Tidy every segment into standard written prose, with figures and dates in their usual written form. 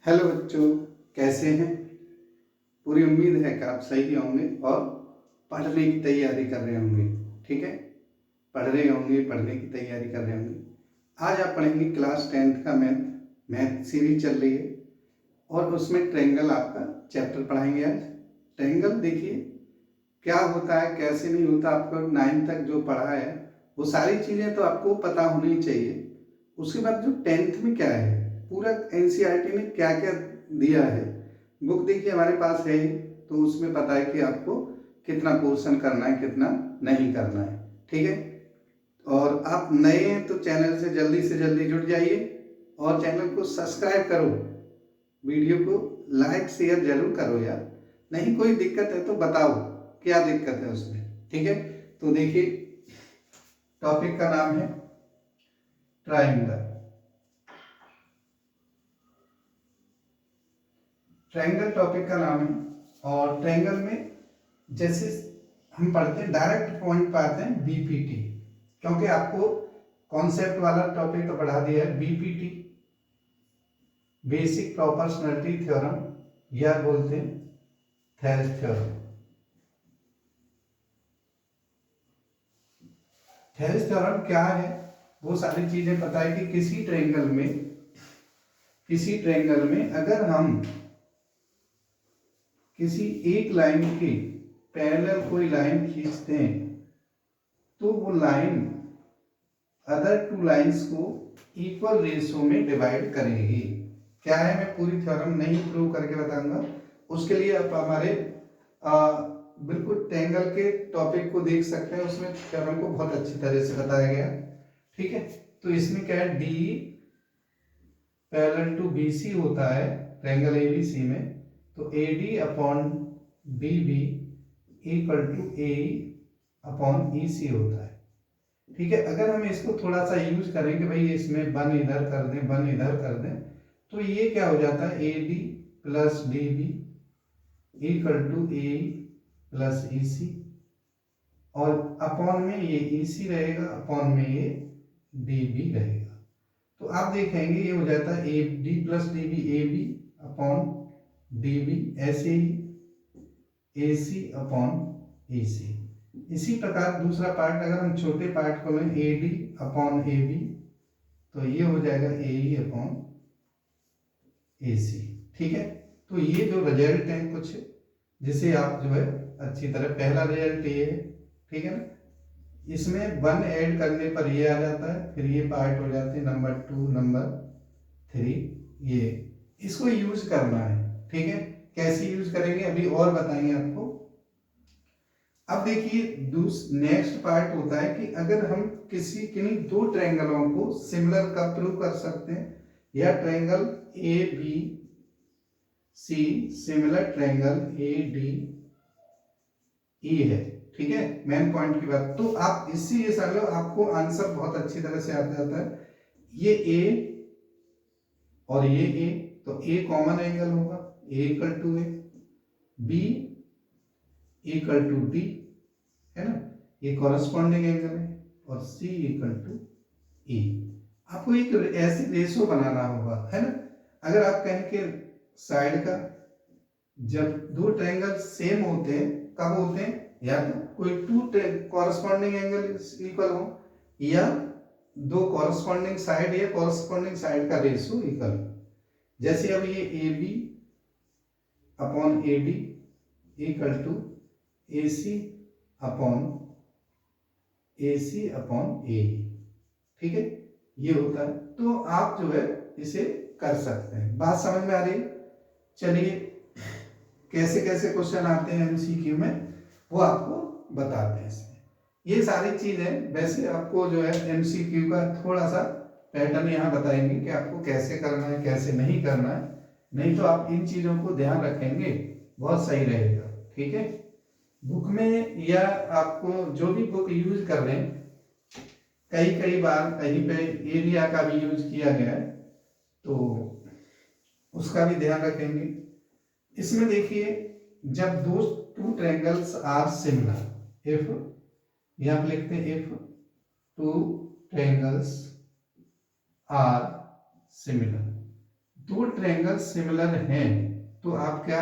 Hello बच्चों, कैसे हैं। पूरी उम्मीद है कि आप सही होंगे और पढ़ने की तैयारी कर रहे होंगे। ठीक है, पढ़ रहे होंगे, पढ़ने की तैयारी कर रहे होंगे। आज आप पढ़ेंगे क्लास 10th का मैथ सीरीज चल रही है और उसमें ट्रायंगल आपका चैप्टर पढ़ाएंगे। आज ट्रायंगल देखिए क्या होता है, कैसे नहीं होता। आपको 9th तक जो पढ़ा है वो सारी चीज़ें तो आपको पता होनी चाहिए। उसके बाद जो 10th में क्या है, पूरा एनसीईआरटी ने क्या क्या दिया है, बुक देखिए हमारे पास है ही, तो उसमें पता है कि आपको कितना पोर्शन करना है, कितना नहीं करना है। ठीक है, और आप नए हैं तो चैनल से जल्दी जुड़ जाइए और चैनल को सब्सक्राइब करो, वीडियो को लाइक शेयर जरूर करो यार। नहीं कोई दिक्कत है तो बताओ क्या दिक्कत है उसमें। ठीक है, तो देखिए टॉपिक का नाम है ट्रायंगल। ट्रायंगल टॉपिक का नाम है और ट्रायंगल में जैसे हम पढ़ते हैं डायरेक्ट पॉइंट पर आते हैं बीपीटी, क्योंकि आपको कॉन्सेप्ट वाला टॉपिक तो पढ़ा दिया है। बीपीटी बेसिक प्रोपोर्शनलिटी थ्योरम या बोलते हैं थेल्स थ्योरम। थेल्स थ्योरम क्या है, वो सारी चीजें पता है कि किसी ट्रायंगल में अगर हम किसी एक लाइन के पैरेलल कोई लाइन खींचते हैं तो वो लाइन अदर टू लाइंस को इक्वल रेशियो में डिवाइड करेगी। क्या है, मैं पूरी थ्योरम नहीं प्रूव करके बताऊंगा, उसके लिए आप हमारे बिल्कुल ट्रायंगल के टॉपिक को देख सकते हैं, उसमें थ्योरम को बहुत अच्छी तरह से बताया गया। ठीक है, तो इसमें क्या है, डी पैरेलल टू बीसी होता है ट्रायंगल एबीसी में, तो AD upon BB equal to A upon EC होता है। ठीक है, अगर हम इसको थोड़ा सा यूज करें कि भाई इसमें वन इधर कर दें, वन इधर कर दें, तो ये क्या हो जाता है, A D plus D B equal to A plus E C, और अपॉन में ये ई सी रहेगा, अपॉन में ये डी बी रहेगा। तो आप देखेंगे ये हो जाता है A D plus D B A B upon D B, ऐसे ही ए सी अपॉन ए सी। इसी प्रकार दूसरा पार्ट अगर हम छोटे पार्ट को लें, A D upon A B, तो ये हो जाएगा ए ई अपॉन ए सी। ठीक है, तो ये जो रिजल्ट है कुछ जिसे आप जो है अच्छी तरह, पहला रिजल्ट ये है। ठीक है ना, इसमें वन ऐड करने पर ये आ जाता है, फिर ये पार्ट हो जाते हैं नंबर 2 नंबर 3, ये इसको यूज करना है। ठीक है, कैसे यूज करेंगे अभी और बताएंगे आपको। अब देखिए नेक्स्ट पार्ट होता है कि अगर हम किन्हीं दो ट्रायंगलों को सिमिलर का प्रूव कर सकते हैं, या triangle A B C similar triangle A D E है। ठीक है, मेन पॉइंट की बात, तो आप इससे ये समझ लो आपको आंसर बहुत अच्छी तरह से आ जाता है। ये ए और ये ए, तो ए कॉमन एंगल होगा, A equal to A, B equal to D, है ना, ये कॉरस्पॉन्डिंग एंगल है, और सी इक्वल टू ई। आपको एक ऐसे रेशो बनाना होगा, है ना। अगर आप कहें कि साइड का, जब दो ट्रायंगल सेम होते हैं कब होते हैं, या तो कोई टू कॉरस्पॉन्डिंग एंगल इक्वल हो, या दो कॉरस्पॉन्डिंग साइड या कॉरस्पॉन्डिंग साइड का रेशो इक्वल। जैसे अब ये A B upon A D equal to A C upon A C upon A. ठीक है, ये होता है, तो आप जो है इसे कर सकते हैं। बात समझ में आ रही है। चलिए कैसे कैसे क्वेश्चन आते हैं एमसीक्यू में वो आपको बताते हैं इसमें। ये सारी चीजें वैसे आपको जो है एमसीक्यू का थोड़ा सा पैटर्न यहाँ बताएंगे कि आपको कैसे करना है कैसे नहीं करना है, नहीं तो आप इन चीजों को ध्यान रखेंगे बहुत सही रहेगा। ठीक है, बुक में या आपको जो भी बुक यूज कर रहे हैं, कई बार कहीं पे एरिया का भी यूज किया गया है, तो उसका भी ध्यान रखेंगे। इसमें देखिए जब दो two triangles are similar, if यहां पे लिखते हैं if two triangles are similar, दो ट्रायंगल सिमिलर हैं तो आप क्या,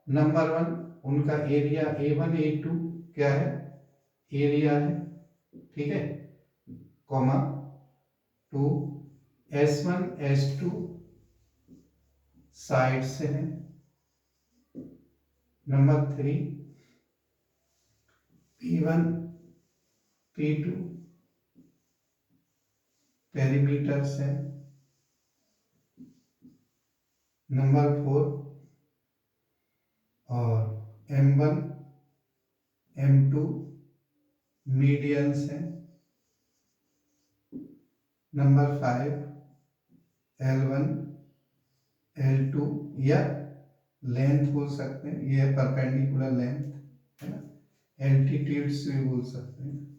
नंबर 1 उनका एरिया A1 A2 क्या है, एरिया है, ठीक है, कॉमा 2 S1 S2 साइड से है, नंबर 3 P1 P2 पेरीमीटर से, नंबर 4 और M1 M2 मीडियन से, नंबर 5 L1 L2 या लेंथ बोल सकते हैं, ये परपेंडिकुलर लेंथ है ना, एल्टीट्यूड से भी बोल सकते हैं,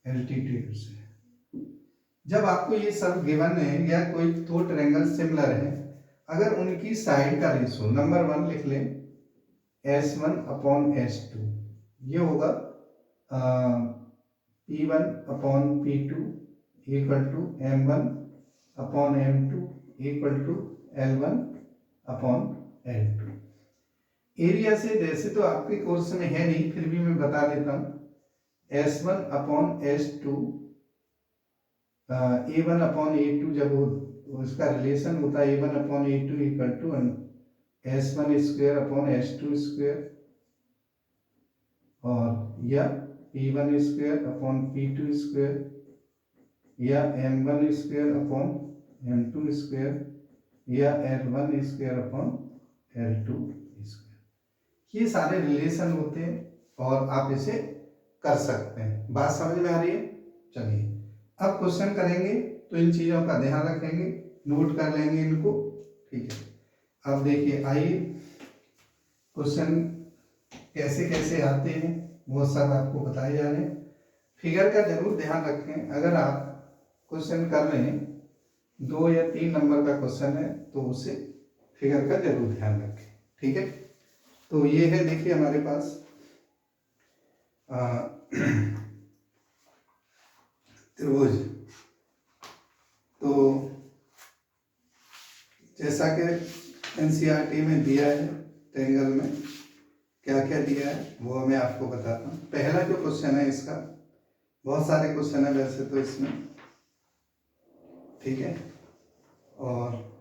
एल्टीट्यूड से। जब आपको ये सब गिवन है या कोई दो ट्रायंगल सिमिलर है, अगर उनकी साइड का रेशो, नंबर 1 लिख लें S1 अपॉन S2, ये होगा P1 upon P2 equal to M1 upon M2 equal to L1 upon L2। Area से जैसे तो आपके कोर्स में है नहीं, फिर भी मैं बता देता हूँ, S1 upon S2 A1 upon A2 जब उसका रिलेशन होता है A1 upon A2 equal to S1 square upon S2 square, और या P1 square upon P2 square, या M1 square upon M2 square, या L1 square upon L2 square. ये सारे रिलेशन होते हैं और आप इसे कर सकते हैं। बात समझ में आ रही है? चलिए अब क्वेश्चन करेंगे तो इन चीज़ों का ध्यान रखेंगे, नोट कर लेंगे इनको, ठीक है। अब देखिए, आइए क्वेश्चन कैसे कैसे आते हैं वो सब आपको बताए जा रहे हैं। फिगर का जरूर ध्यान रखें, अगर आप क्वेश्चन कर रहे हैं 2 या 3 नंबर का क्वेश्चन है तो उसे फिगर का जरूर ध्यान रखें, ठीक है। तो ये है, देखिए हमारे पास त्रिभुज, तो जैसा कि एनसीईआरटी में दिया है ट्रायंगल में क्या क्या दिया है वो मैं आपको बताता हूँ। पहला जो क्वेश्चन है इसका, बहुत सारे क्वेश्चन है वैसे तो इसमें, ठीक है, और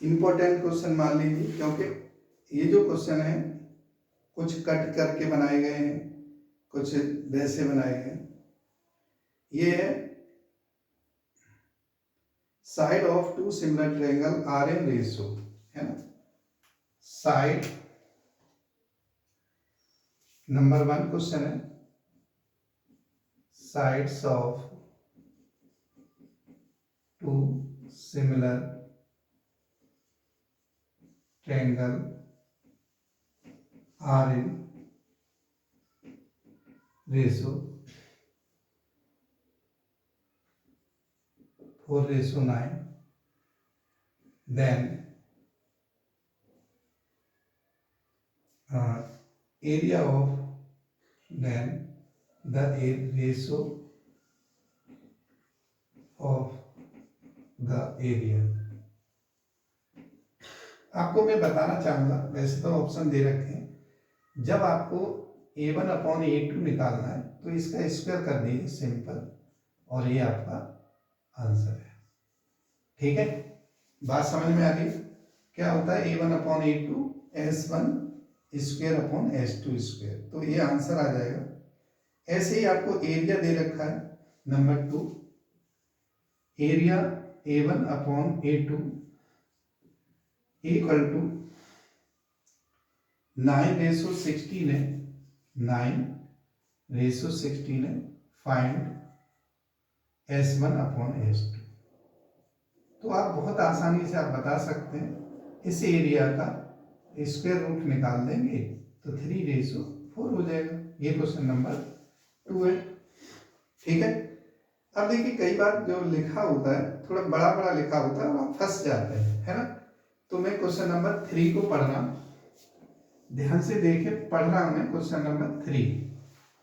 इम्पोर्टेंट क्वेश्चन मान लीजिए, क्योंकि ये जो क्वेश्चन है कुछ कट करके बनाए गए हैं, कुछ वैसे बनाए गए हैं। ये है side of two similar triangle are in ratio, है ना। साइड, नंबर 1 क्वेश्चन है, sides of two similar triangle are in ratio 4:9, then area of, then the ratio of the area। आपको मैं बताना चाहूंगा, वैसे तो ऑप्शन दे रखे हैं, जब आपको A1 अपॉन A2 निकालना है तो इसका स्क्वायर कर दीजिए सिंपल, और ये आपका आंसर है, ठीक है। बात समझ में आ रही है? क्या होता है A1 upon A2 S1 square upon S2 square, तो ये आंसर आ जाएगा। ऐसे ही आपको एरिया दे रखा है, number 2 area A1 upon A2 equal to 9:16 है, 9:16 है, फाइंड S1 अपॉन S2। तो आप बहुत आसानी से आप बता सकते हैं, इस एरिया का स्क्वायर रूट निकाल देंगे तो 3:4 हो जाएगा। ये क्वेश्चन नंबर 2 है, ठीक है। अब देखिए, कई बार जो लिखा होता है थोड़ा बड़ा बड़ा लिखा होता है और आप फंस जाते हैं, है ना। तो मैं क्वेश्चन नंबर 3 को पढ़ रहा हूं, ध्यान से देखे, पढ़ रहा हूं मैं क्वेश्चन नंबर 3।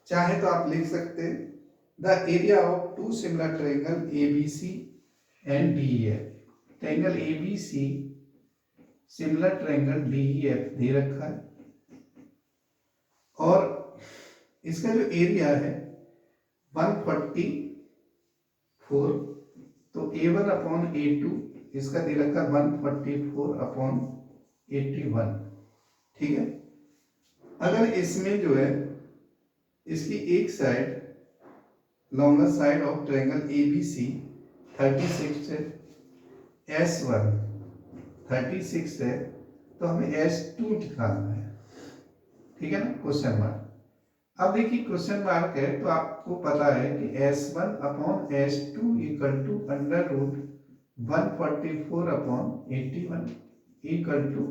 चाहे तो आप लिख सकते हैं, the area of two similar triangle ABC and DEF। Triangle ABC similar triangle DEF दे रखा है और इसका जो एरिया है 144, तो A1 अपॉन A2 इसका दे रखा 144 अपॉन 81। ठीक है, अगर इसमें जो है इसकी एक side longer side of triangle ABC 36 है, S1 36 है, तो हमें S2 निकालना है। ठीक है ना, क्वेश्चन मार्क। अब देखिए क्वेश्चन मार्क है तो आपको पता है कि S1 upon S2 equal to under root 144 upon 81 equal to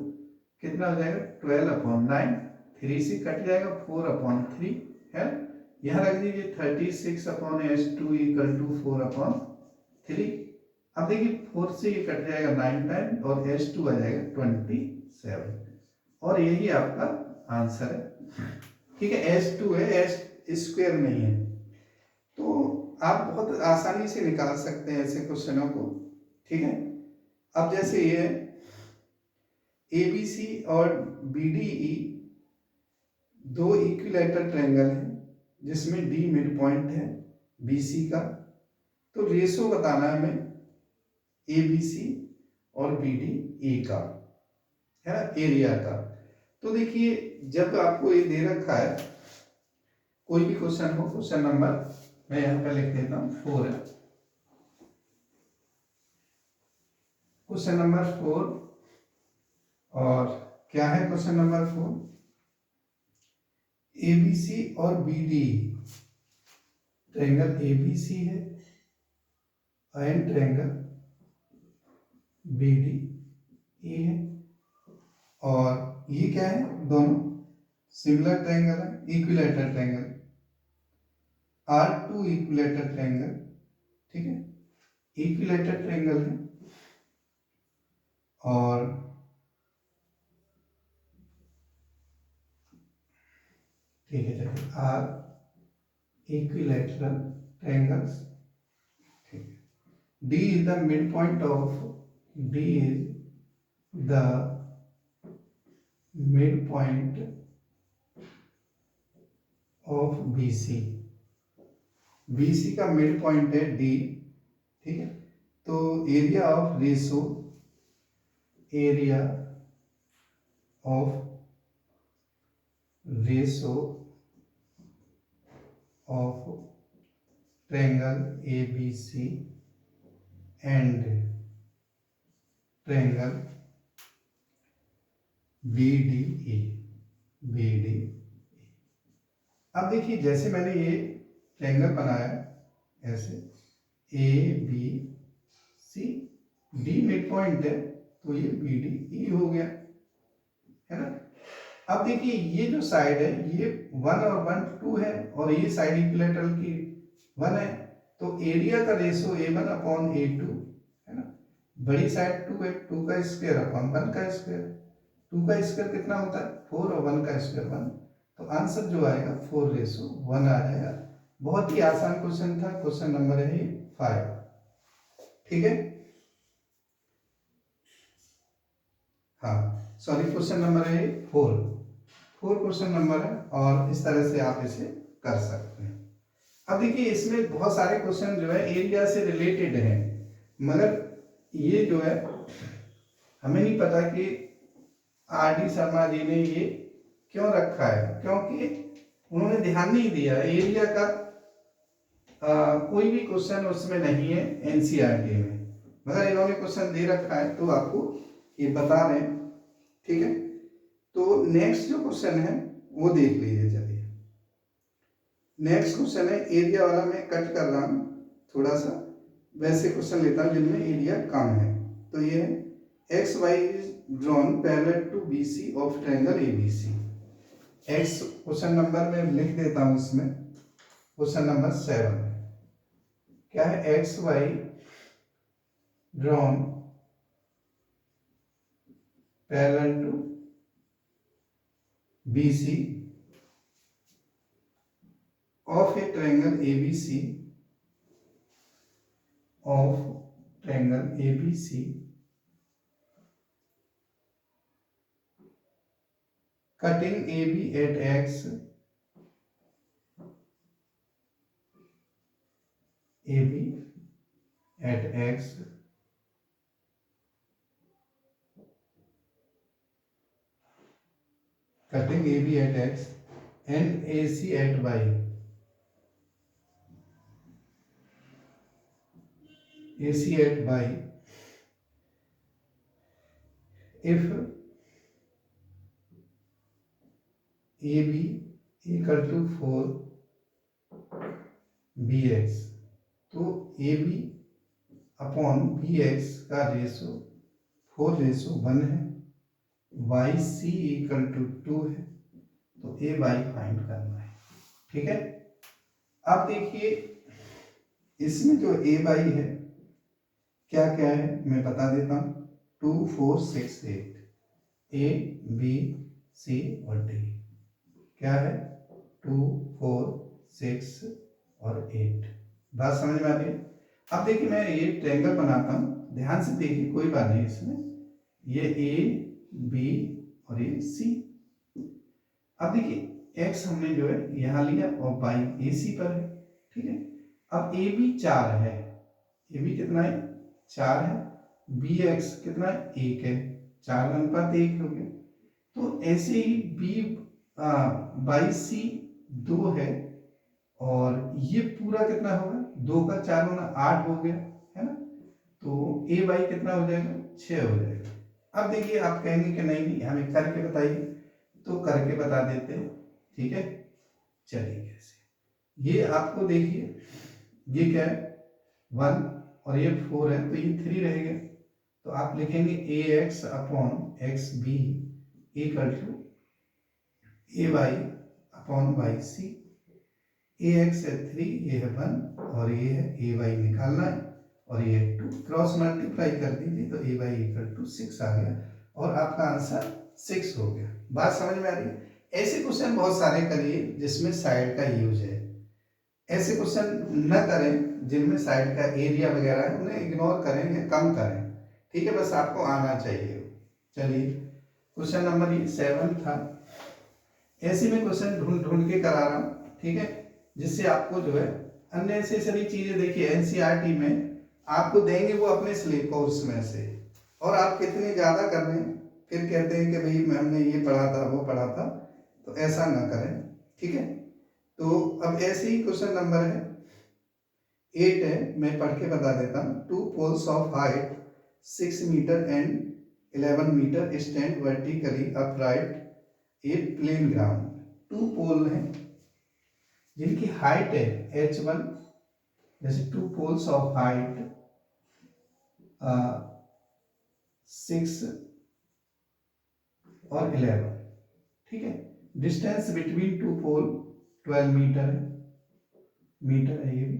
कितना हो जाएगा 12 अपॉन 9, 3 से कट जाएगा 4 अपॉन 3 है। यहाँ रख दीजिए 36 upon S2 equal to 4 upon 3। अब देखिए 4 से ये कट जाएगा 9 टाइम और S2 आ जाएगा 27 और यही आपका आंसर है। ठीक है, S2 है, S स्क्वायर नहीं है, तो आप बहुत आसानी से निकाल सकते हैं ऐसे क्वेश्चनों को। ठीक है, अब जैसे ये ABC और BDE दो इक्विलैटरल ट्रायंगल है जिसमें D मिड पॉइंट है BC का, तो रेशो बताना है हमें ABC और BDE का, है ना, एरिया का। तो देखिए जब आपको ये दे रखा है कोई भी क्वेश्चन हो, क्वेश्चन नंबर मैं यहाँ पे लिख देता हूँ 4 है, क्वेश्चन नंबर 4। और क्या है क्वेश्चन नंबर 4? ABC और BD ट्रायंगल ABC है एंड ट्रायंगल BDE है, और ये क्या है, दोनों सिमिलर ट्रायंगल है, equilateral triangle, R2 equilateral triangle. ठीक है, इक्विलैटरल ट्रायंगल है और ठीक है चलिए R इक्विलैटरल ट्रायंगल्स। ठीक है, D is the midpoint of BC। BC का मिड पॉइंट है D। ठीक है, तो area of ratio of triangle ABC and triangle BDE। अब देखिए जैसे मैंने ये ट्रायंगल बनाया ऐसे ABC, D मिड पॉइंट है तो ये BDE हो गया, है ना। अब देखिए ये जो साइड है ये 1 और 1 2 है और ये साइड इक्विलैटरल की 1 है, तो एरिया का रेशो A1 अपॉन A2, है ना। बड़ी साइड 2 है, 2 का स्क्वायर अपॉन 1 का स्क्वायर, 2 का स्क्वायर कितना होता है 4 और 1 का स्क्वायर 1, तो आंसर जो आएगा 4:1 आ जाएगा। बहुत ही आसान क्वेश्चन था, क्वेश्चन नंबर है 5। ठीक है, हाँ सॉरी, क्वेश्चन नंबर है 4 क्वेश्चन नंबर है और इस तरह से आप इसे कर सकते हैं। अब देखिए इसमें बहुत सारे क्वेश्चन जो है एरिया से रिलेटेड हैं, मगर ये जो है हमें नहीं पता कि R.D. शर्मा जी ने ये क्यों रखा है, क्योंकि उन्होंने ध्यान नहीं दिया एरिया का। कोई भी क्वेश्चन उसमें नहीं है NCERT में, मगर इन्होंने क्वेश्चन दे रखा है तो आपको ये बता रहे हैं। ठीक है, तो नेक्स्ट जो क्वेश्चन है वो देख लीजिए। चलिए नेक्स्ट क्वेश्चन है एरिया वाला, मैं कट कर रहा हूँ थोड़ा सा, वैसे क्वेश्चन लेता हूँ जिनमें एरिया कम है। तो ये है XY is drawn parallel to BC of triangle ABC। X question number में लिख देता हूँ, इसमें क्वेश्चन नंबर 7 क्या है, XY drawn parallel to BC of a triangle ABC cutting A B at X, A B at X cutting AB at X and AC at Y. AC at Y if AB equal to 4 BX, तो AB upon BX का ratio 4:1 है, YC equal to 2 है, तो ए by find करना है। ठीक है, अब देखिए इसमें जो ए बाई है क्या क्या है मैं बता देता हूँ। 2 4 6 8 ए बी सी और डी क्या है 2 4 6 और 8। बात समझ में आ रही है। अब देखिए मैं ये ट्रायंगल बनाता हूँ, ध्यान से देखिए, कोई बात नहीं इसमें, ये ए बी और ये सी। अब देखिए एक्स हमने जो है यहाँ लिया और बाई ए सी पर है। ठीक है, अब ए बी 4 है, ए बी कितना है 4 है, बी एक्स कितना है 1 है, 4:1 हो गया। तो ऐसे ही बी बाई सी 2 है और ये पूरा कितना होगा 2 का 4 होना 8 हो गया है ना, तो ए बाई कितना हो जाएगा 6 हो जाएगा। अब देखिए आप कहेंगे कि नहीं नहीं हमें करके बताइए, तो करके बता देते हैं। ठीक है, चलिए कैसे, ये आपको देखिए ये क्या है 1 और ये 4 है तो ये 3 रहेगा, तो आप लिखेंगे A X upon X B equal to A Y upon Y C. A X है 3, ये है 1 और ये है ए वाई निकालना है और ये 2, क्रॉस मल्टीप्लाई कर दीजिए तो ए वाई इक्वल टू 6 आ गया और आपका आंसर 6 हो गया। बात समझ में आ रही है। ऐसे क्वेश्चन बहुत सारे करिए जिसमें साइड का यूज है, ऐसे क्वेश्चन न करें जिनमें साइड का एरिया वगैरह है, उन्हें इग्नोर करें या कम करें। ठीक है, बस आपको आना चाहिए। चलिए क्वेश्चन नंबर 7 था, ऐसे में क्वेश्चन ढूंढ ढूंढ के करा रहा हूँ। ठीक है, जिससे आपको जो है अननेसेसरी चीजें, देखिए एनसीईआरटी में आपको देंगे वो अपने स्लीप कोर्स में से, और आप कितने ज्यादा कर रहे हैं फिर कहते हैं कि भाई हमने ये पढ़ा था वो पढ़ा था, तो ऐसा ना करें। ठीक है, तो अब ऐसे ही क्वेश्चन नंबर है 8 है, मैं पढ़ के बता देता हूँ। 2 poles of height 6 metre and 11 metre stand vertically upright a plane ground. 2 pole हैं जिनकी हाइट है h1, जैसे 2 poles of height 6 और 11। ठीक है, डिस्टेंस बिटवीन 2 पोल 12 मीटर है, मीटर है ये भी।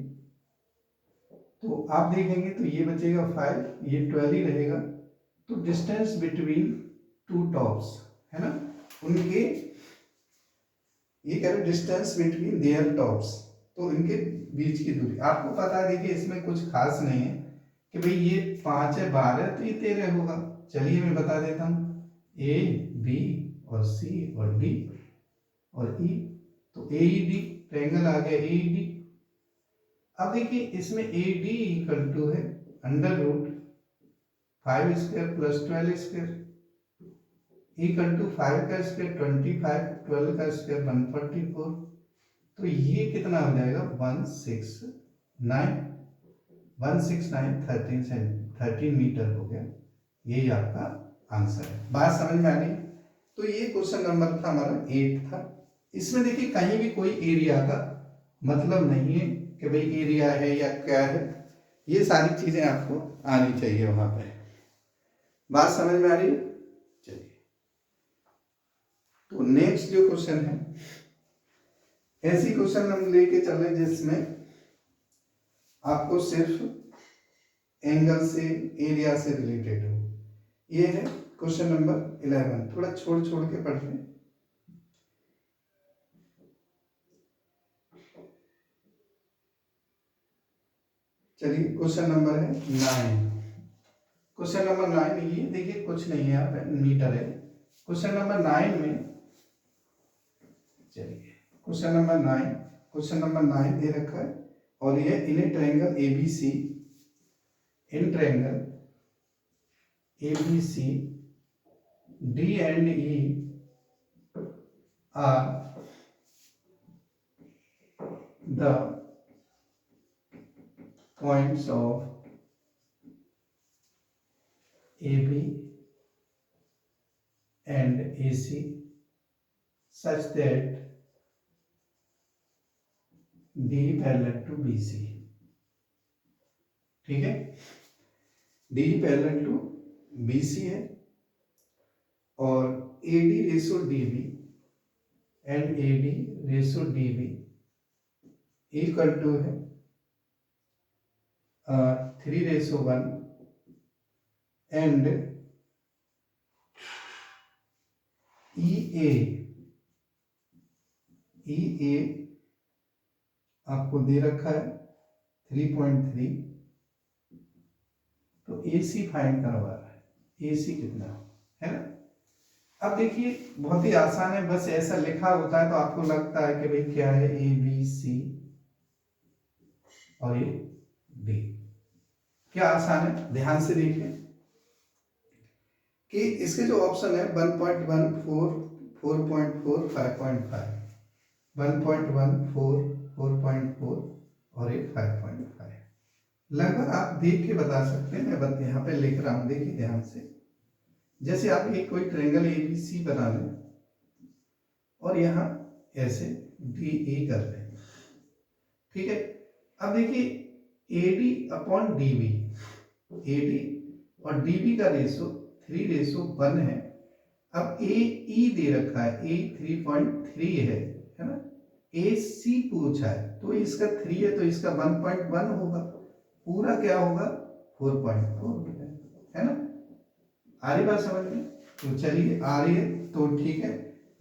तो आप देखेंगे तो ये बचेगा 5, ये 12 ही रहेगा। तो डिस्टेंस बिटवीन 2 टॉप्स है ना, उनके ये कह रहे डिस्टेंस बिटवीन देयर टॉप्स, तो इनके बीच की दूरी आपको पता है। देखिए इसमें कुछ खास नहीं है कि भाई ये 5 है 12 तो ये 13 होगा। चलिए मैं बता देता हूँ, ए बी और सी और डी और ई, तो ए ई डी ट्रायंगल आ गया ए ई डी। अब देखिए इसमें ए डी इक्वल टू है under root 5 square plus 12 square equal to 5 का स्क्वायर 25, 12 का स्क्वायर 144, तो ये कितना हो जाएगा 169 13 मीटर हो गया। यही आपका आंसर है। बात समझ में आ गई। तो ये क्वेश्चन नंबर था हमारा 8 था। इसमें देखिए कहीं भी कोई एरिया का मतलब नहीं है कि भाई एरिया है या क्या है, ये सारी चीजें आपको आनी चाहिए वहां पे। बात समझ में आ रही है। चलिए तो नेक्स्ट जो क्वेश्चन है, ऐसी क्वेश्चन हम लेके चल रहे जिसमें आपको सिर्फ एंगल से एरिया से रिलेटेड हो। ये है क्वेश्चन नंबर 11, थोड़ा छोड़ छोड़ के पढ़ लें। चलिए क्वेश्चन नंबर है 9। क्वेश्चन नंबर 9 ये देखिए कुछ नहीं है, मीटर है। क्वेश्चन नंबर 9 में चलिए क्वेश्चन नंबर 9, क्वेश्चन नंबर 9 दे रखा है और ये in a triangle ABC, in triangle ABC D and E are the points of AB and AC such that D parallel to BC। ठीक है, D पैरेलल टू BC है और AD ratio DB and AD ratio DB equal to है 3:1 and EA आपको दे रखा है 3.3, तो AC find करवा रहा है, AC कितना है ना। अब देखिए बहुत ही आसान है, बस ऐसा लिखा होता है तो आपको लगता है कि भाई क्या है ABC और ये D, क्या आसान है। ध्यान से देखिए कि इसके जो ऑप्शन है 1.14, 4.4, 5.5, 1.14, 4.4 और ये 5.5 लगभग आप देख के बता सकते हैं। मैं यहाँ पे लिख रहा हूँ, देखिए ध्यान से। जैसे आप एक कोई ट्रायंगल ABC बना लें और यहाँ ऐसे DE कर लें, ठीक है। अब देखिए AD/DB, AD और DB का रेशो 3:1 है। अब AE दे रखा है, A 3.3 है ना। AC पूछा है तो इसका 3 है तो इसका 1.1 होगा, पूरा क्या होगा 4.4 है ना। आ रही बात समझ में? तो चलिए आ रही है तो ठीक है,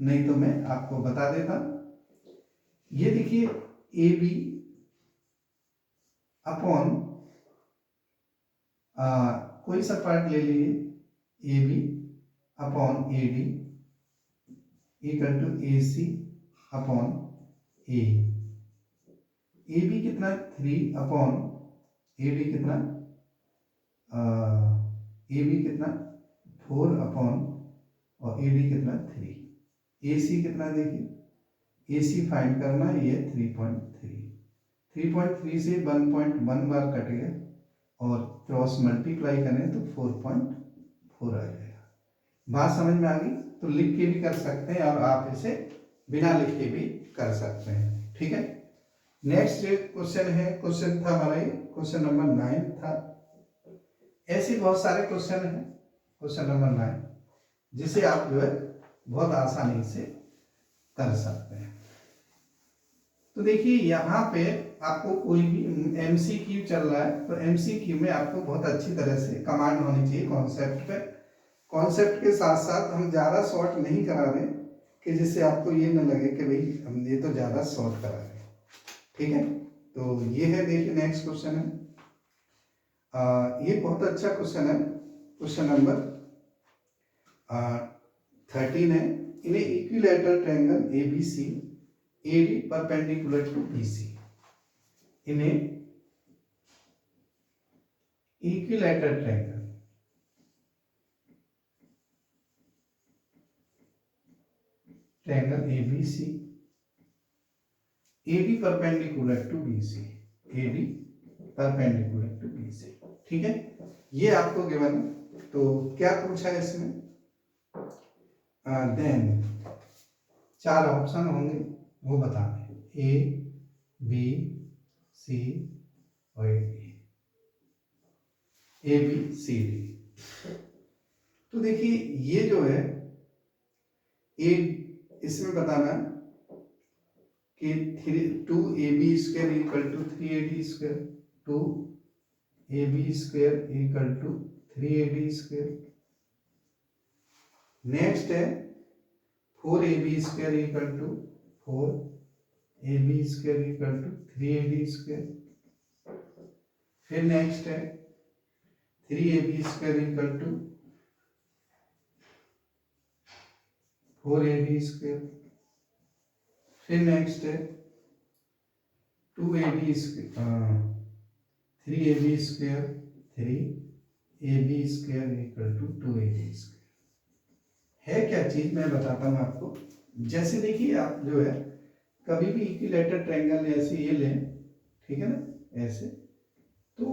नहीं तो मैं आपको बता देता। ये देखिए AB अपॉन कोई सा पार्ट ले लीजिए, AB upon AD equal to AC upon A। AB कितना 3 अपॉन AD कितना AB कितना 4 अपॉन और AD कितना 3। AC कितना देखिए, AC फाइंड करना है, ये 3.3, 3.3 से 1.1 बार कट गया और क्रॉस मल्टीप्लाई करें तो 4.4 आ जाएगा। बात समझ में आ गई? तो लिख के भी कर सकते हैं और आप इसे बिना लिख के भी कर सकते हैं, ठीक है। नेक्स्ट क्वेश्चन है, क्वेश्चन था हमारा ये क्वेश्चन नंबर 9 था। ऐसे बहुत सारे क्वेश्चन हैं क्वेश्चन नंबर 9 जिसे आप जो है बहुत आसानी से कर सकते हैं। तो देखिए यहाँ पे आपको कोई भी MCQ चल रहा है तो MCQ में आपको बहुत अच्छी तरह से कमांड होनी चाहिए कॉन्सेप्ट पे। कॉन्सेप्ट के साथ साथ हम ज़्यादा शॉर्ट नहीं करा रहे कि जिससे आपको ये न लगे कि भाई हम ये तो ज़्यादा शॉर्ट करा रहे, ठीक है। तो ये है, देखिए नेक्स्ट क्वेश्चन है, ये बहुत अच्छा क्वेश्चन है, क्वेश्चन नंबर 13 है। In equilateral triangle ABC AD perpendicular to BC, in equilateral triangle ABC AD perpendicular to BC, AD perpendicular to BC, ठीक है। ये आपको गिवन है। तो क्या पूछा है इसमें, देन 4 ऑप्शन होंगे वो बताने, A B C और ABCD। तो देखिए ये जो है ए, इसमें बताना कि 2AB² equal to 3AD², 2AB² equal to 3AD²। Next है 4AB² equal to 4AB² equal to 3AD²। फिर नेक्स्ट है 3AB² इक्वल टू 4AB²। फिर नेक्स्ट है 2ab square 3ab square 3ab square equal to 2ab square. है क्या चीज मैं बताता हूँ आपको। जैसे देखिए आप जो है कभी भी इक्विलैटरल ट्रायंगल ऐसे ये लें, ठीक है ना, ऐसे तो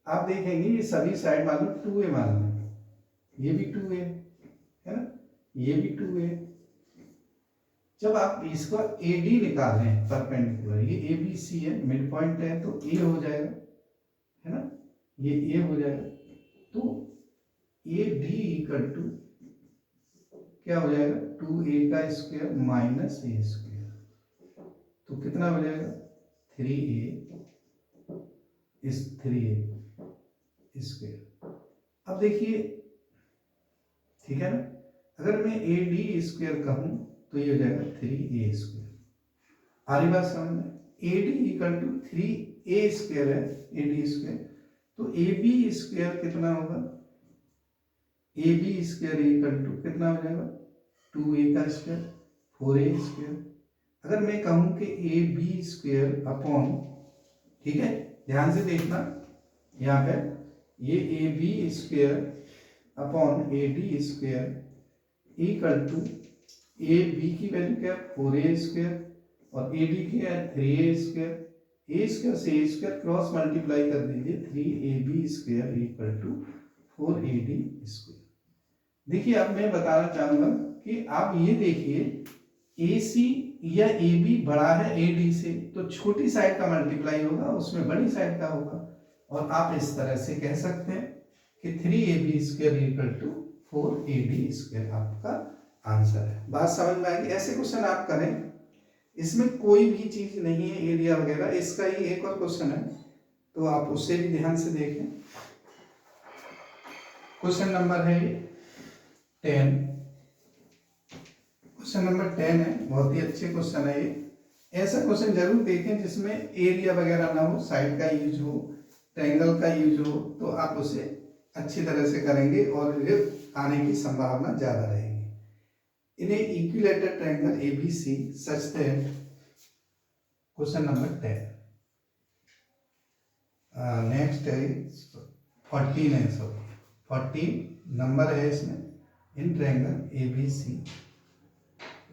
आप देखेंगे ये सभी साइड मान लो 2a मान लो, ये भी 2a है ना, ये भी 2a। जब आप इसका AD निकाल रहे हैं परपेंडिकुलर, ये ABC है, मिड पॉइंट है तो A हो जाएगा, है ना, ये A हो जाएगा। तो AD इक्वल टू क्या हो जाएगा 2a का स्क्वायर माइनस a स्क्वायर, तो कितना हो जाएगा 3a इस 3a स्क्वायर। अब देखिए ठीक है ना, अगर मैं AD स्क्वायर कहूं तो ये हो जाएगा 3a स्क्वायर। आ रही बात समझ में। AD equal to 3a square है, AD स्क्वायर, तो AB स्क्वायर कितना होगा, AB स्क्वायर इक्वल टू कितना हो जाएगा 2a का स्क्वायर 4a स्क्वायर। अगर मैं कहूं कि AB स्क्वायर अपॉन, ठीक है ध्यान से देखना यहाँ पे, ये AB square upon AD square equal to AB की वैल्यू क्या है 4a स्क्वायर और AD की है 3a स्क्वायर। a स्क्वायर से a स्क्वायर क्रॉस मल्टीप्लाई कर दीजिए, 3ab square equal to 4ad square. देखिए अब मैं बताना चाहूंगा कि आप ये देखिए AC या AB बड़ा है AD से, तो छोटी साइड का मल्टीप्लाई होगा उसमें बड़ी साइड का होगा, और आप इस तरह से कह सकते हैं कि 3ab square equal to 4ad square आपका आंसर है। बात समझ में आएगी। ऐसे क्वेश्चन आप करें, इसमें कोई भी चीज नहीं है एरिया वगैरह। इसका ही एक और क्वेश्चन है तो आप उसे भी ध्यान से देखें। क्वेश्चन नंबर है 10, क्वेश्चन नंबर 10 है, बहुत ही अच्छे क्वेश्चन है ये। ऐसा क्वेश्चन जरूर देखें जिसमें एरिया वगैरह ना हो, साइड का यूज हो, ट्रायंगल का यूज हो, तो आप उसे अच्छी तरह से करेंगे और ये आने की संभावना ज्यादा रहेगी। इन्हें equilateral triangle ABC such that, question number 10 next है 14 है, सॉरी 14 नंबर है इसमें। इन triangle ABC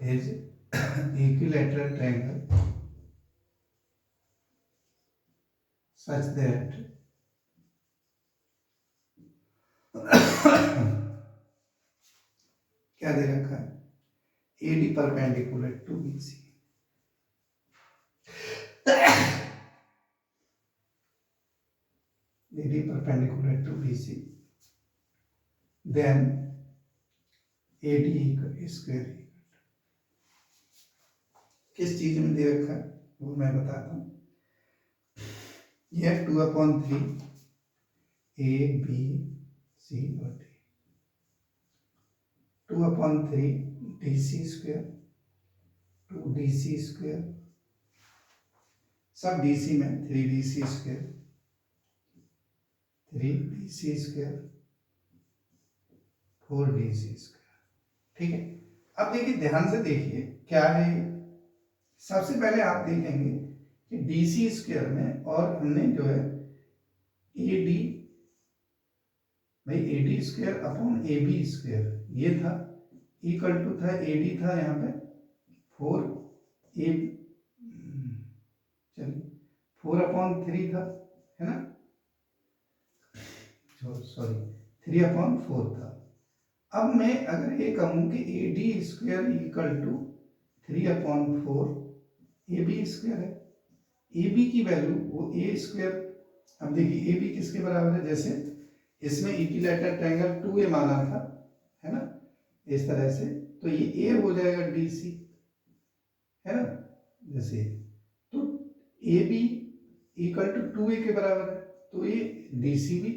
is equilateral triangle such that क्या दे रखा है AD perpendicular to BC, AD perpendicular to BC, then AD square. किस चीज में दे रखा है वो मैं बताता हूँ। यह 2/3 ABC और D, 2/3 DC square 2DC square, सब DC में 3DC square 3DC square 4DC square. ठीक है, अब देखिए ध्यान से देखिए क्या है। सबसे पहले आप देखेंगे कि DC स्क्वायर में और हमने जो है AD, भाई AD square upon AB square ये था, इक्वल टू था AD था यहाँ पे 4A, चलिए 4/3 था, है ना, सॉरी 3/4 था। अब मैं अगर ये कहूं कि AD square equal to 3/4 AB square है, AB की वैल्यू वो A स्क्वायर। अब देखिए AB किसके बराबर है, जैसे इसमें इक्विलैटरल ट्रायंगल 2A माना था, है ना, इस तरह से, तो ये A हो जाएगा DC, है ना, जैसे तो AB इक्वल टू 2A के बराबर है, तो ये DC भी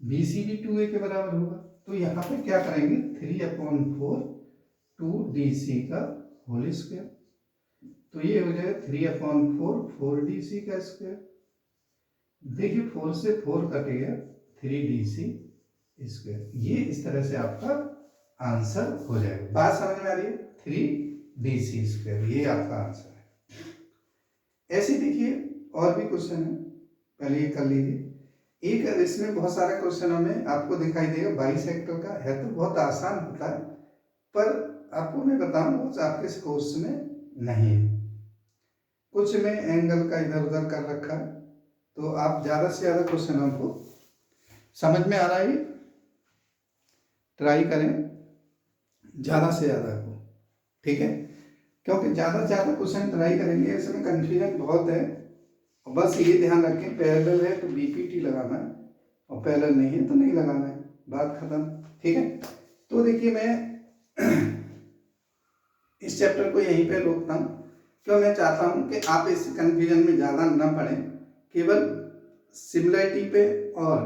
BC भी 2A के बराबर होगा। तो यहाँ पे क्या करेंगे 3/4 2DC का होल स्क्वायर, तो ये हो जाएगा 3/4 4DC का स्क्वायर। देखिए 4 से 4 कटेगा 3DC स्क्वायर। ये इस तरह से आपका आंसर हो जाएगा। बात समझ में आ रही है। 3 BC², ये आपका आंसर है। ऐसे देखिए और भी क्वेश्चन है, पहले ये कर लीजिए। एक इसमें बहुत सारा क्वेश्चन हमें आपको दिखाई देगा बाइसेक्टर का, है तो बहुत आसान होता है, पर आपको मैं बताऊंगा आपके इस कोर्स में नहीं है। कुछ में एंगल का इधर उधर कर रखा है, तो आप ज़्यादा से ज़्यादा क्वेश्चन हमको समझ में आ रहा है, ट्राई करें ज़्यादा से ज़्यादा को, ठीक है, क्योंकि ज़्यादा से ज़्यादा क्वेश्चन ट्राई करेंगे, इसमें कन्फ्यूजन बहुत है। बस ये ध्यान रखें, पैरेलल है तो BPT लगाना है, और पैरेलल नहीं है तो नहीं लगाना है, बात खत्म, ठीक है। तो देखिए मैं इस चैप्टर को यहीं पे रोकता हूँ, क्यों मैं चाहता हूँ कि आप इस कन्फ्यूजन में ज़्यादा न पढ़ें, केवल सिमिलरिटी पे और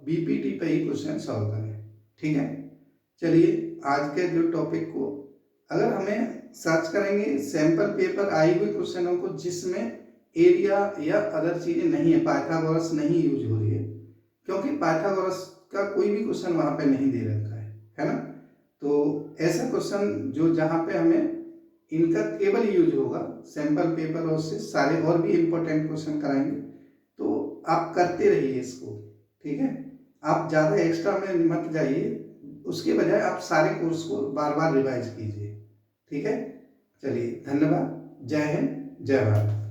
BPT पे ही क्वेश्चन सॉल्व करें, ठीक है। चलिए आज के जो टॉपिक को अगर हमें सर्च करेंगे सैंपल पेपर आई हुई क्वेश्चनों को जिसमें एरिया या अदर चीज़ें नहीं है, पाइथागोरस नहीं यूज हो रही है, क्योंकि पाइथागोरस का कोई भी क्वेश्चन वहाँ पे नहीं दे रखा है ना। तो ऐसा क्वेश्चन जो जहाँ पे हमें इनका केवल यूज होगा सैंपल पेपर और से सारे और भी इम्पोर्टेंट क्वेश्चन कराएंगे, तो आप करते रहिए इसको, ठीक है। आप ज़्यादा एक्स्ट्रा में मत जाइए, उसके बजाय आप सारे कोर्स को बार बार रिवाइज कीजिए, ठीक है। चलिए धन्यवाद, जय हिंद, जय भारत।